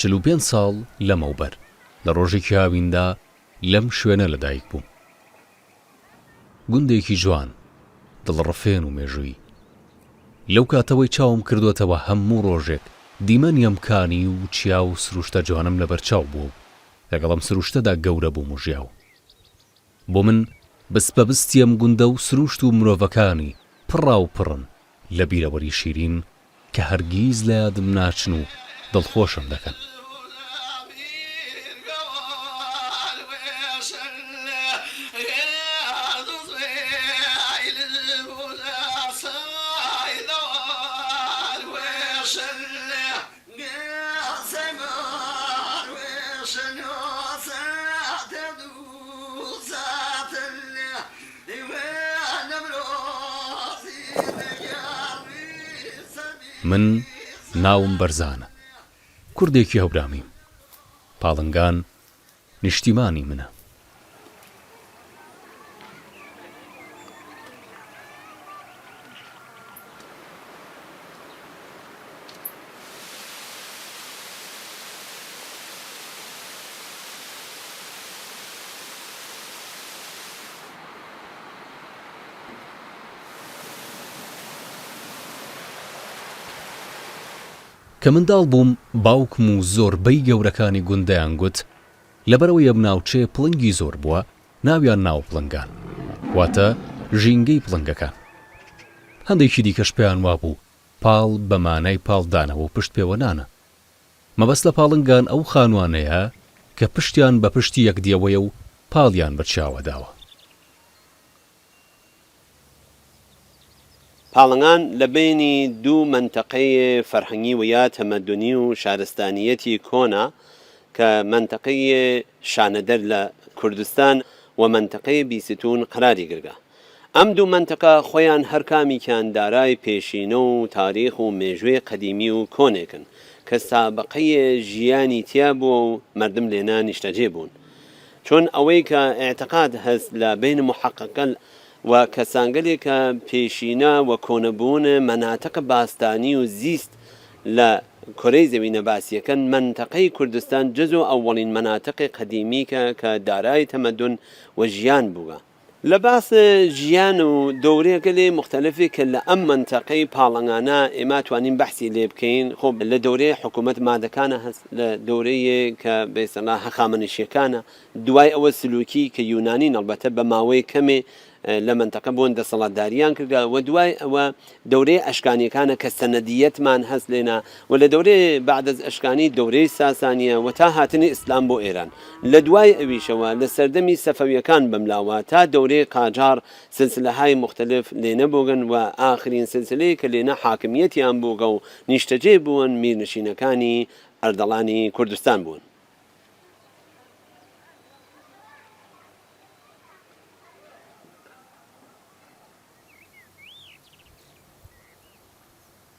چل و پێنج ساڵ لەمەوبەر لە ڕۆژێکی هاویندا لەم شوێنە لەدایک بووم. گوندێکی جوان دڵڕفێن و مێژووی. لەو کاتەوەی چاوم کردوێتەوە هەموو ڕۆژێک دیمەنیم کانی و چیا و سروشتە جوانم لەبەرچاو بوو. لەگەڵم سروشتەدا گەورە بووم و ژیاو. بۆ من بستیم گوندە و سروشت و مرۆڤەکانی پڕا و پڕن لە بیرەوەری شیرین کە هەرگیز لە یادم ناچن و دڵخۆشم دەکەن. من ناوم بەرزانە، کوردێکی هەورامیم. پاڵنگان نیشتیمانی منە. کە منداڵ بووم باوکم و زۆربەی گەورەکانی گوندەیان گوت لەبەرەوەی ئەم ناوچێ پڵنگی زۆر بووە ناویان ناو پڵنگان، واتە ژینگەی پڵنگەکان. هەندێکی دیکەش پێیان وابوو پاڵ بە مانای پاڵدانەوە و پشت پێوەنانە. مەبەست لە پاڵنگان ئەو خانوانەیە کە پشتیان بە پشتی یەکدیەوەیە و پاڵیان بەرچاوەداوە. پاڵنگان لە بینی دوو منتەقەی فەرهەنگی و یا تەمەدونی و شارستانیەتی کۆنا کە منتەقەی شانەدەر لە کوردستان و منتەقەی بیستون قەراری گرگا. ئەم دوو منتەقە خۆیان هەرکامیکیان دارای پێشینە و تاریخ و مێژووی قەدیمی و کۆنێکن کە سابقەی ژیانی تیا بووە و مردم لێنا نیشتەجێ بوون. چۆن ئەوەی کە ئێعتقاد هەست لە بین محققە و کەسانگەلێکە پێشینە و کۆنەبوون مەناتەق باستانی و زیست لە کۆرەی زەوینە باسیەکەن منتەقەی کوردستان جزو ئەوەڵین مەناتەقی قەدیمیکە کە دارای تەمەدون و ژیان بووە. لە باس ژیان و دەورەیەکە لێ مختلفی کە لە ئەم منتەقەی پاڵنگانە ئێمە توانین بەحسی لێ بکەین. خۆ لە دەورەی حکوومەت مادەکانە هەست، لە دەورەیە کە بێسەڵا هەخامنشیەکانە، دوای ئەوە سلوکی کە یونانین ئەڵبەتە بە ماوەی کەمێ لە منتەقە بوون دەسەڵاتداریان کردە و دوای ئەوە دەورەی ئەشکانیەکانە کە سەنەدیەتمان هەست لێنا و لە دەورەی بعد از ئەشکانی دەورەی ساسانیە و تا هاتنی ئیسلام بۆ ئێران. لە دوای ئەویشەوە لە سەردەمی سەفەویەکان بەملاوە تا دەورەی قاجار سلسلەهای مختلف لێنە بووگن و ئاخرین سلسلەیە کە لێنە حاکمیەتیان بووگە و نیشتەجێ بوون میرنشینەکانی ئەردەڵانی کوردستان بوون.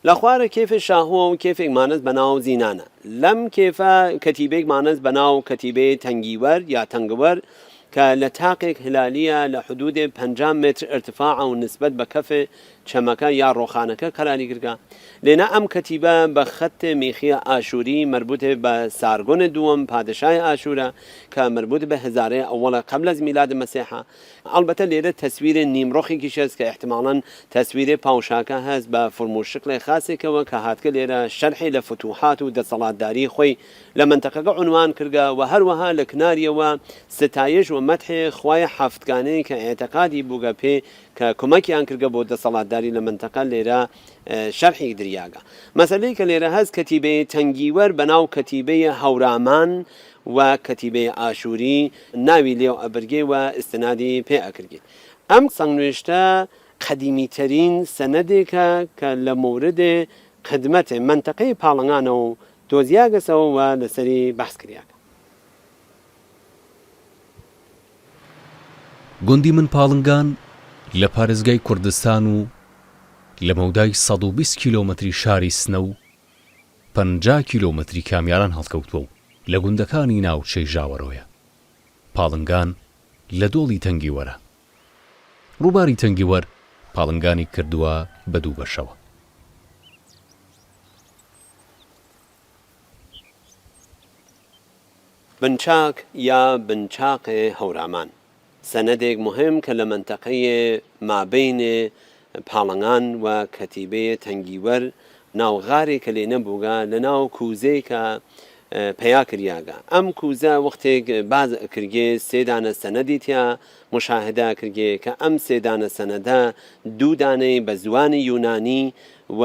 لە خوارە کێفی شاهوە و کێفێک مانەس بەناو زینانە لەم کێفە کەتیبێک مانەس بەناو کەتیبەی تەنگیوەر یا تەنگوەر کە لە تاقێک هلالیە لە حدودێ 50 متر ارتفاع و نسبت بە کەفێ چەمەکە یا ڕۆخانەکە قەراری گرگا لێنە ئەم کەتیبە بە خەتێ میخیە ئاشووری مربوطێ بە سارگۆنە دووەم پادشای ئاشوورە کە مربوط بە هزارێ ئەوڵە قبل از میلاد مەسیحا ئەلبەتە لێرە تەسویرێ نیمڕۆخێکیش هەست کە احتمالاً تەسویرێ پاوشاکە هەست بە فرموشکڵێ خاسێکەوە کە هاتکە لێرە شەرحی لە فتوحات و دەسەڵاتداری خۆی لە منتەقەکە عنوان کردگا و هەروەها لە کناریەوە ستایش و مەدحێ خوای حەفتگانەی کە ئێعتقادی بووگە پێ کە کۆمەکیان کردگە بۆ دەسەڵاتداری لە منتەقە لێرە شەرحی دریاگە مەسەلەی کە لێرە هەست کەتیبەی تەنگیوەر بەناو کەتیبەی هەورامان و کەتیبەی ئاشووری ناوی لێو ئەبرگێ و ئستنادی پێ ئەکردێت ئەم سەنگنوێشتە قەدیمیترین سەنەدێکە کە لە موردێ خدمەتێ منتەقەی پاڵنگانە و دۆزیاگەسەوە و لەسەری بەحس کریاکە گوندی من پاڵنگان لە پارێزگای کوردستان و لە مەودای 120 کیلۆمەتری شاری سنە و 50 کیلۆمەتری کامیاران هەڵکەوتووە و لە گوندەکانی ناوچەی ژاوەڕۆیە پاڵنگان لە دۆڵی تەنگیوەرە ڕووباری تەنگیوەر پاڵنگانی کردووە بە دوو بەشەوە بنچاک یا بنچاقی هەورامان سەنەدێک مهم کە لە منتەقەی مابینێ پاڵنگان و کەتیبەی تەنگیوەر ناوغارێک کە لێ نەبووگا لە ناو کووزەی کە پەیا کریاگە ئەم کووزە وەختێک باز کردگێ سێدانە سەنەدی تیا مشاهدا کردگێ کە ئەم سێدانە سەنەدە دوو دانەی بە زوانی یونانی و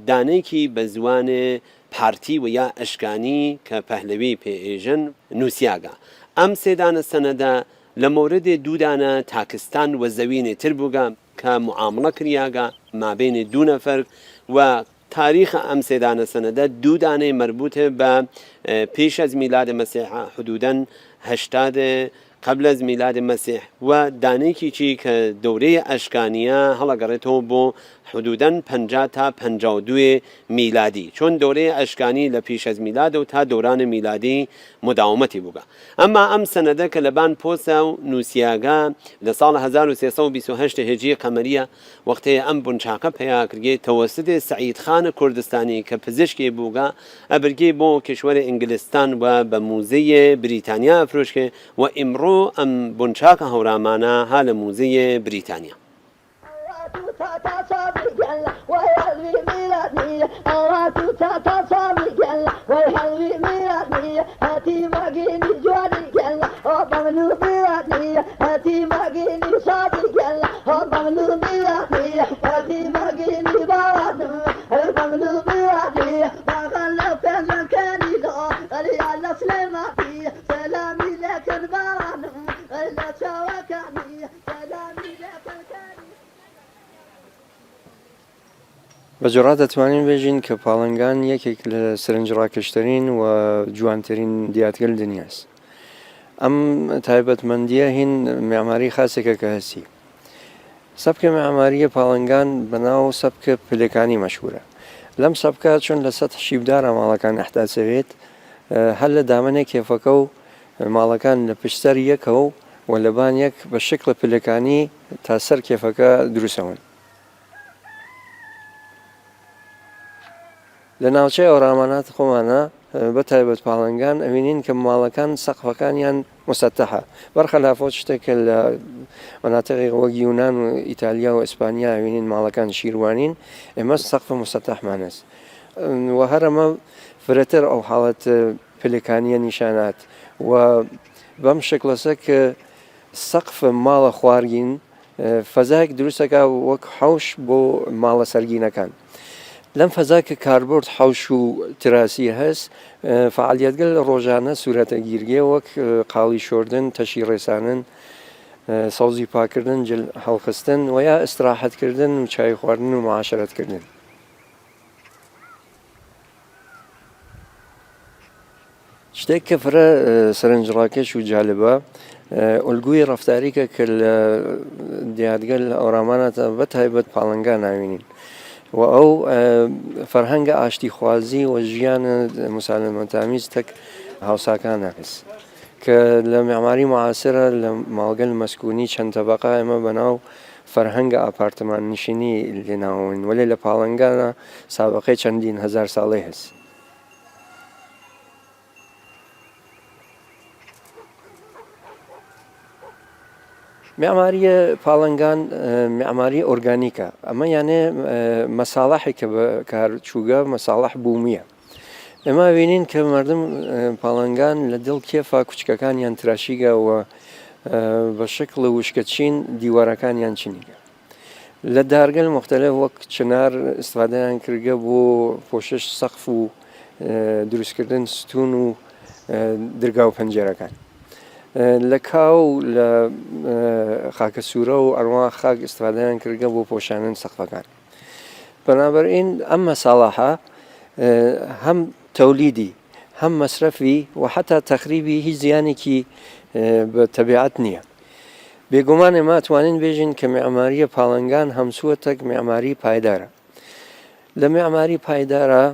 دانێکی بە زوانێ پارتی و یا ئەشکانی کە پەهلەوی پێئێژن نووسیاگە ئەم سێدانە سەنەدە لە مۆردێ دوودانە تاکستان و زەوینێ تر بووگە کە معاملە کریاگە مابینێ دوو نەفەر و تاریخ ئەم سێدانە سەنەدە دوودانەی مربوطە بە پێش از میلاد مەسیحا حدوداً 80 قبل از میلاد مەسیح و دانێکی چی کە دەورەی ئەشکانیە هەڵەگەڕێتەوە بۆ حدوداً 50 تا 52 میلادی چۆن دەورەی ئەشکانی لە پیش از میلاد و تا دەورانی میلادی مداومەتی بووگە ئەمما ئەم سەنەدە کە لەبان پۆسە و نووسیاگە لە ساڵ 1328 هجری قەمەریە وەختەیە ئەم بنچاقە پەیا کردگێ تەوەسودی سەعیدخانە کوردستانی کە پزیشکی بووگە ئەبرگێ بۆ کشوەری ئینگلیستان و بە موزەی بریتانیا ئەفرۆشکێ و ئیمڕۆ ئەم بنچاقە هەورامانە ها لە موزەی بریتانیا بەجۆرا دەتوانین بێژین کە پاڵنگان یەکێک لە سەرنجڕاکەشترین و جوانترین دیاتگەل دنیاست ئەم تایبەتمەندیە هین معماری خاسێکە کە هەستی سەبکە معماریە پاڵنگان بەناو سەبکە پلەکانی مەشهورە لەم سەبکە چۆن لە سەد شیبدارە ماڵەکان ئەحتاسەوێت هەر لە دامنێک کێفەکە و ماڵەکان لە پشتەر یەکەوە و لەبان یەک بە شکڵە پلەکانی تا سەر کێفەکە دروستەون لە ناوچەی ئەوڕامانات خۆمانە بە تایبەت پاڵنگان ئەوینین کە ماڵەکان سەقفەکانیان مستەتەحە بەرخەلافۆ شتێکە لە مەناتقی وەک یونان و ئیتالیا و ئیسپانیا ئەوینین ماڵەکان شیروانین ئێمە سەقفە مستەتەحمان هەست و هەرەمە فرەتر ئەو حاڵەت پلەکانیە نیشانات و بەم شکلەسە کە سەقفە ماڵە خوارگین فەزایەک دروستەکە وەک حەوش بۆ ماڵە سەرگینەکان لەم فەزا کە کاربرد حەوش و تراسی هەست فعالیەتگەل ڕۆژانە سوورەتە گیرگێ وەک قاڵی شۆردن تەشی ڕێسانن سەوزی پاکردن جل هەڵخستن و یا ئستراحەتکردن و چای خواردن و معاشرەتکردن شتێک کە فرە سەرنجڕاکێش و جالبە ئەلگوی ڕەفتاریکە کە لە دیاتگەل ئەوڕامانەتە بە تایبەت پاڵنگان ناوینین و ئەو فەرهەنگە ئاشتیخوازی و ژیانە مسالمەتامیز تەک هاوساکانە هەست کە لە معماری معاسرە لە ماڵگەل مەسکونی چەند تەبەقە ئێمە بەناو فەرهەنگە ئاپارتمان نشینی لێناوین وەلێ لە پاڵنگانە سابقەی چەندین هەزار ساڵەی هەست. معماریە پاڵنگان معماری ئۆرگانیکە ئەمە یانێ مەساڵحی کە بەکارچووگە مەساڵح بوومیە. ئێمە بینین کە مردم پاڵنگان لە دڵ کێفا کوچکەکانیان تراشیگەوە بە شکل وشکەچین دیوارەکانیان چینیگە. لە دارگەل مختلف وەک چنار استفادەیان کردگە بۆ پۆشش سەقف و دروستکردن ستون و درگا و پەنجێرەکان. لە کاو لە خاکە سوورە و ئەڕوا خاک استفادەیان کردگە بۆ پۆشانن سەقفەکان. بەنابەرئین ئەم مەساڵحە هەم تەولیدی هەم مەسرەفی و حتا تەخریبی هیچ زیانێکی بە تەبیعەت نییە. بێگومان ئێمە ئەتوانین بێژین کە معماریە پاڵنگان هەمسووەتەک معماری پایدارە. لە معماری پایدارە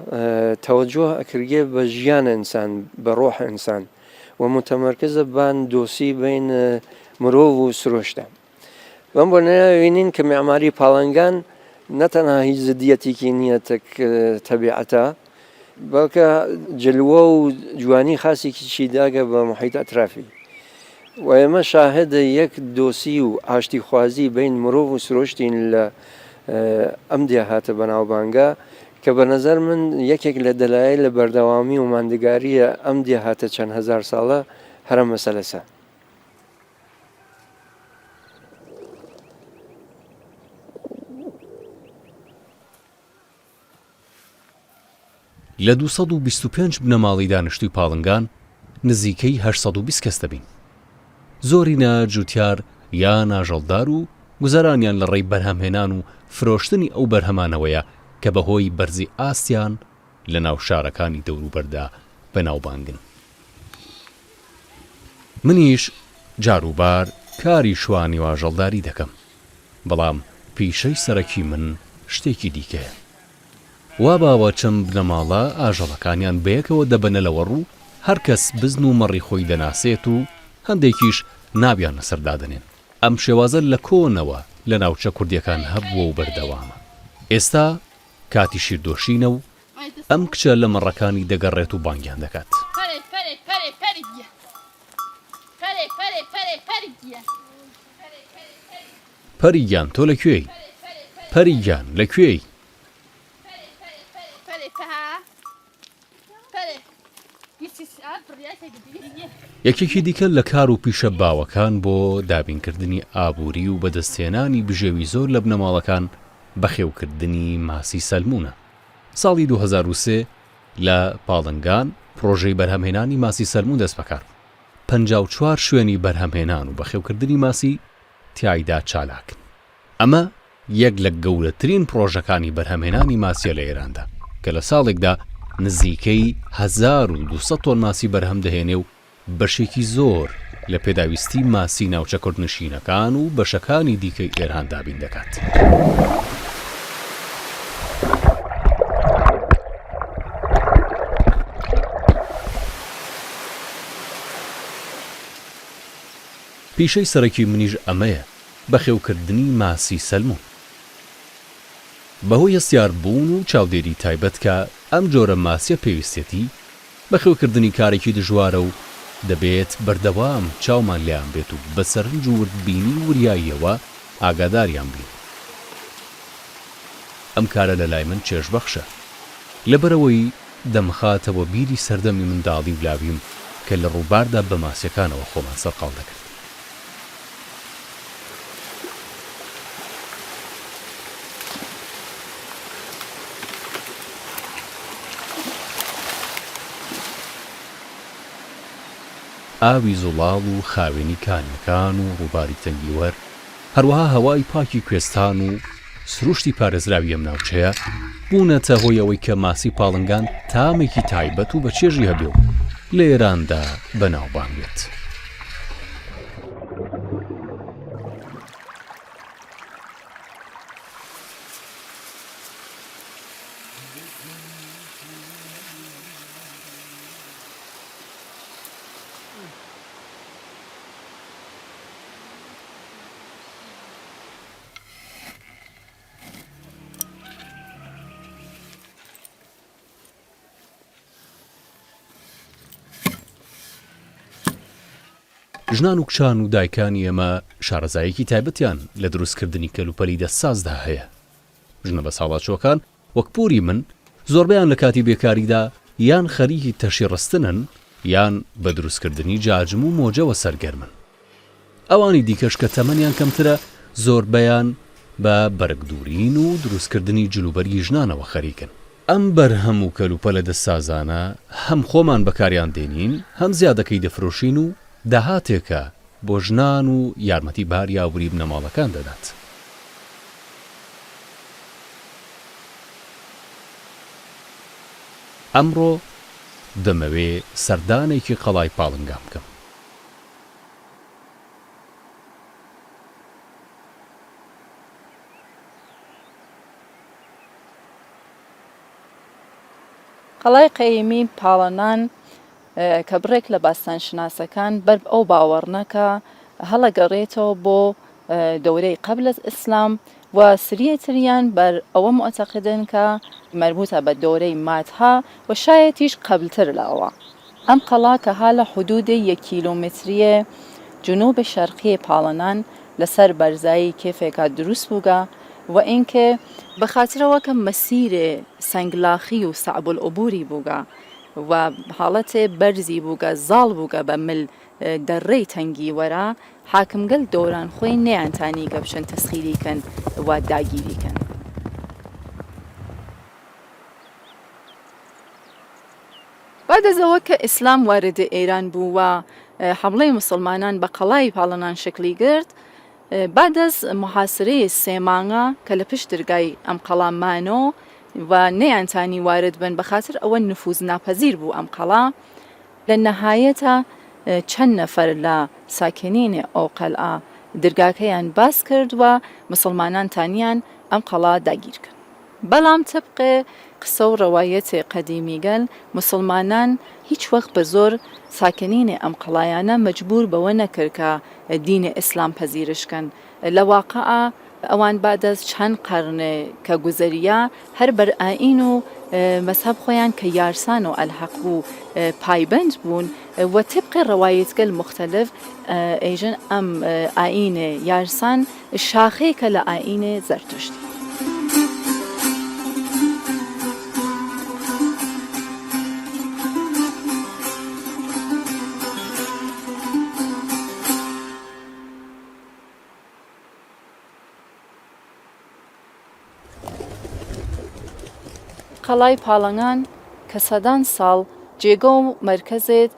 تەوەجۆ ئەکرێ بە ژیان ئینسان بە ڕۆح ئینسان و متمرکزە بان دۆسی بین مرۆڤ و سرۆشتە. بەم بۆ نەوینین کە معماری پاڵنگان نەتەنها هیچ زدیەتێکی نییە تەبیعەتە بەڵکە جلوە و جوانی خاسێکی چیداگە بە محیط ئەترافی. و ئێمە شاهدە یەک دۆسی و ئاشتیخوازی بین مرۆڤ و سرۆشتین لە ئەم دێهاتە بەناوبانگە کە بە نەزەر من یەکێک لە دەلایل لە بەردەوامی و ماندگاریە ئەم دێهاتە چەند هەزار ساڵە هەرە مەسەلەسە. لە 225 بنەماڵی دانیشتووی پاڵنگان نزیکەی 820 کەس دەبین. زۆرینە جوتیار یان ئاژەڵدار و گوزارانیان لە ڕێی بەرهەمهێنان و فرۆشتنی ئەو بەرهەمانەوەیە کە بەهۆی بەرزی ئاستیان لە ناو شارەکانی دەوروبەردا بەناوبانگن. منیش جاروبار کاری شوانی و ئاژەڵداری دەکەم، بەڵام پیشەی سەرەکی من شتێکی دیکەیە. وا باوە چەند بنەماڵە ئاژەڵەکانیان بەیەکەوە دەبەنە لەوە ڕوو هەر کەس بزن و مەڕی خۆی دەناسێت و هەندێکیش نابیان لەسەردادنێن. ئەم شێوازە لە کۆنەوە لە ناوچە کوردیەکان هەبووە و بەردەوامە. ئێستا کاتی شیردۆشینە و ئەم کچە لە مەڕەکانی دەگەڕێت و بانگیان دەکات. پەریگیان تۆ لەکوێی؟ پەریگیان لەکوێی؟ یەکێکی دیکە لە کار و پیشە باوەکان بۆ دابینکردنی ئابووری و بەدەستهێنانی بژێوی زۆر لە بنەماڵەکان بەخێوکردنی ماسی سەلمونە. ساڵی 2003 لە پاڵنگان پرۆژەی بەرهەمهێنانی ماسی سەلمون دەست بەکار. 54 شوێنی بەرهەمهێنان و بەخێوکردنی ماسی تیایدا چالاکن. ئەمە یەک لە گەورەترین پرۆژەکانی بەرهەمهێنانی ماسیە لە ئێراندا کە لە ساڵێکدا نزیکەی 1200 تۆن ماسی بەرهەم دەهێنێ و بەشێکی زۆر لە پێداویستی ماسی ناوچە کوردنشینەکان و بەشەکانی دیکەی ئێران دابین دەکات. پیشەی سەرەکی منیش ئەمەیە، بەخێوکردنی ماسی سەلمون. بەهۆی هەستیاربوون و چاودێری تایبەت کە ئەم جۆرە ماسیە پێویستێتی بەخێوکردنی کارێکی دژوارە و دەبێت بەردەوام چاومان لیان بێت و بە سەرنج و وردبینی وریاییەوە ئاگاداریان بین. ئەم کارە لە لای من چێژبەخشە لەبەرەوەی دەمخاتەوە بیری سەردەمی منداڵی ولاویم کە لە ڕووباردا بە ماسیەکانەوە خۆمان سەرقاڵ دەکرد. ئاوی زوڵاڵ و خاوێنی کانیەکان و ڕووباری تەنگیوەر، هەروەها هەوای پاکی کوێستان و سروشتی پارێزراوی ئەم ناوچەیە بوونەتە هۆی ئەوەی کە ماسی پاڵنگان تامێکی تایبەت و بەچێژی هەبێ و لە ئێراندا بەناوبانگێت. ژنان و کچان و دایکانی ئێمە شارەزایەکی تایبەتیان لە دروستکردنی کەلوپەلی دەستسازدا هەیە. ژنە بە ساڵاتچۆکان وەک پووری من زۆربەیان لە کاتی بێکاریدا یان خەریکی تەشی ڕستنن یان بە دروستکردنی جاجم و مۆجەوە سەرگەرمن. ئەوانی دیکەش کە تەمەنیان کەمترە زۆربەیان بە بەرگدورین و دروستکردنی جلوبەری ژنانەوە خەریکن. ئەم بەرهەم و کەلوپە لە دەستسازانە هەم خۆمان بەکاریان دێنین هەم زیادەکەی دەفرۆشین و داهاتێکە بۆ ژنان و یارمەتی بار یاوری بنەماڵەکان دەدات. ئەمڕۆ دەمەوێ سەردانێکی قەڵای پاڵنگام بکەم. قەڵای قەیمی پاڵەنان کە بڕێک لە باستانشناسەکان بەر ئەو باوەڕنەکە هەڵەگەڕێتەوە بۆ دەورەی قەبل ئیسلام و سریەتریان بەر ئەوە معتەقدن کە مربوطە بە دەورەی مادها و شایەتیش قەبلتر لەوە. ئەم قەڵا کە ها لە حدودی 1 کیلۆمتریە جنوب شەرقی پاڵەنان لەسەر بەرزایی کێفێکە دروست بووگە و اینکە بەخاترەوە کە مەسیرێ سەنگلاخی و سەعب العبوری بووگە و حاڵەتێ بەرزی بووگە زاڵ بووگە بە مل دەڕێی تەنگی وەرە حاکمگەل دەوران خۆی نەیانتانی کە بچن تەسخیریکەن و داگیریکەن. بعد ئەوە کە ئیسلام واردە ئێران بوو و حمڵەی مسلمانان بە قەڵای پاڵەنان شکلی گرت، بعد از محاصرەی 3 مانگە کە لە پشت دەرگای ئەم قەڵا مانۆ و نەیانتانی وارد بن بەخاطر ئەوە نفوذ ناپەزیر بوو ئەم قەڵا، لە نەهایەتە چەند نەفەر لە ساکنینی ئەو قەلعە دەرگاکەیان باس کرد و مسلمانان تانیان ئەم قەڵا داگیر کرد. بەڵام طبقێ قسە و ڕەوایەتێ قەدیمیگەل مسلمانان هیچ وەخت بە زۆر ساکنینی ئەم قەڵایانە مەجبور بەوە نەکرد کە دینی ئیسلام پەزیرشکەن. لە واقعە ئەوان بعد از چەند قەرنێ کە گوزەریە هەر بەر ئاین و مەذهب خۆیان کە یارسان و ئەلحەق و پایبند بوون و طبقی ڕەوایەتگەل مختلف ئەیژن ئەم ئاینێ یارسان شاخەیەکە لە ئاینێ زەرتشتی. قەڵای پاڵەنان کە سەدان ساڵ جێگە و مەرکەزێت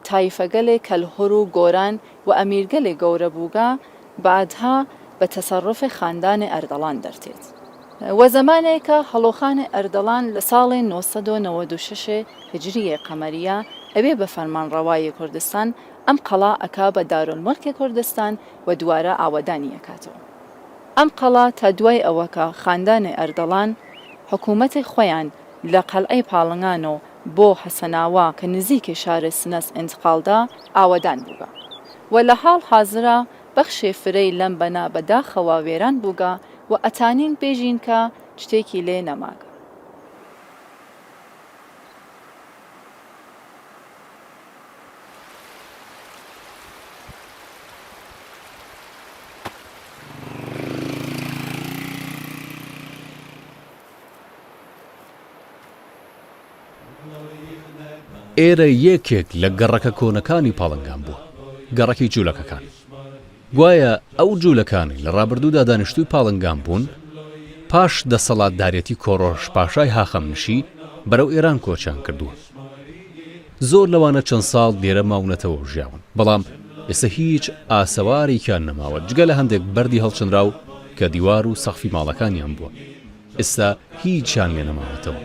تایفەگەلێک کەلهۆر و گۆران و ئەمیرگەلێک گەورە بووگە بعدها بە تەسەڕفی خاندانی ئەردەڵان دەرتێت. و زەمانێکە هەڵۆخانی ئەردەڵان لە ساڵی 996 هجریە قەمەریە ئەوێ بە فەرمانڕەوایی کوردستان ئەم قەڵا ئەکا بە دارولمەڵکی کوردستان و دوارە ئاوەدانی ئەکاتەوە. ئەم قەڵا تا دوای ئەوەکە خاندانی ئەردەڵان حکوومەتی خۆیان لە قەلعەی پاڵنگان و بۆ حەسەناوە کە نزیکی شاری سنەس ئینتقالدا ئاوەدان بووگە و لە حاڵ حازرە بەخشێ فرەی لەم بەنا بەداخەوە وێران بووگە و ئەتانین بێژین کە شتێکی لێ نەماگە. ئێرە یەکێک لە گەڕەکە کۆنەکانی پاڵنگان بووە، گەڕەکی جوولەکەکان. گوایە ئەو جوولەکانی لە ڕابردوودا دانیشتووی پاڵنگان بوون، پاش دەسەڵاتدارەتی کۆڕۆژ پاشای هاخەمنشی بەرەو ئێران کۆچیان کردووە. زۆر لەوانە چەند ساڵ لێرە ماونەتەوە و ژیاون، بەڵام ئێستا هیچ ئاسەوارێکیان نەماوە جگە لە هەندێک بەردی هەڵچنرا و کە دیوار و سەقفی ماڵەکانیان بووە. ئێستا هیچیان لێ نەماوەتەوە.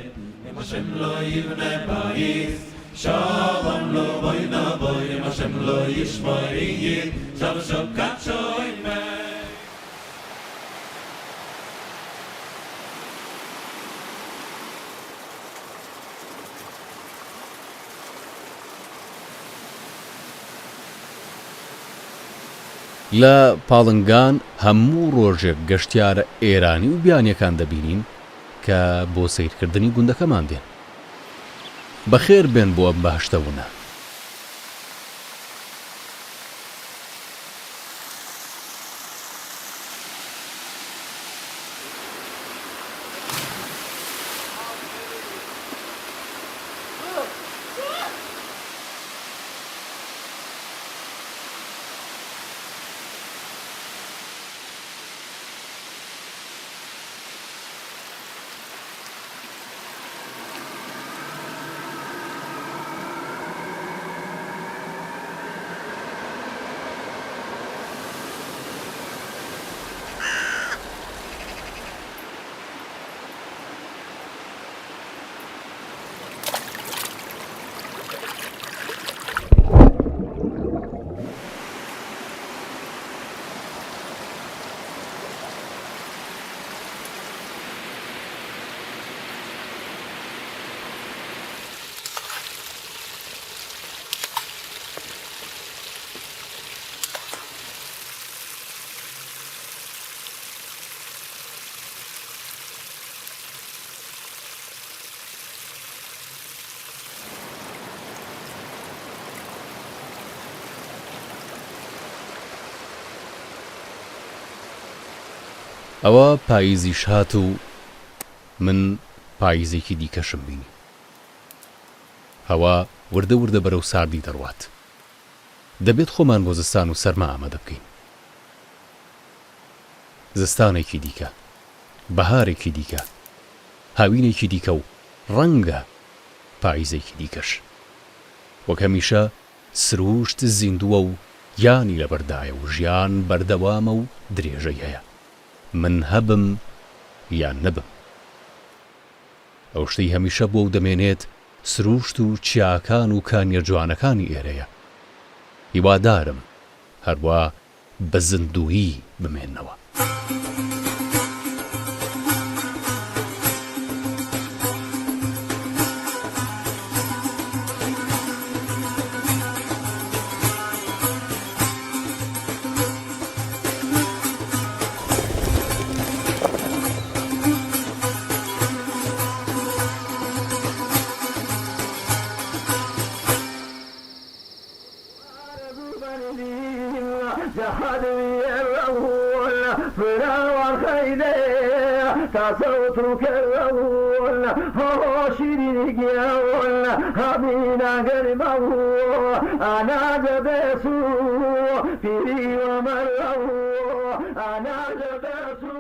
لە پاڵنگان هەموو ڕۆژێک گەشتیارە ئێرانی و بیانیەکان دەبینین کە بۆ سیرکردنی گوندەکەمان دێن. بەخێر بێن بۆ ئەم بەهەشتەونە. ئەوە پاییزیش هات و من پاییزێکی دیکەشم بینی. هەوا وردە وردە بەرەو ساردی دەڕوات. دەبێت خۆمان بۆ زستان و سەرما ئامادە بکەین. زستانێکی دیکە، بەهارێکی دیکە، هاوینێکی دیکە و ڕەنگە پاییزێکی دیکەش. وەک هەمیشە سروشت زیندووە و یانی لەبەردایە و ژیان بەردەوامە و درێژەی هەیە. من هەبم یان نەبم. ئەو شتەی هەمیشە بۆ دەمێنێت سروشت و چیاکان و کانیە جوانەکانی ئێرەیە. هیوادارم هەروە بە زیندوویی بمێننەوە. صوتك الأول شيرين قياول هبينا قربه أنا جبسو فيري ومرو أنا جبسو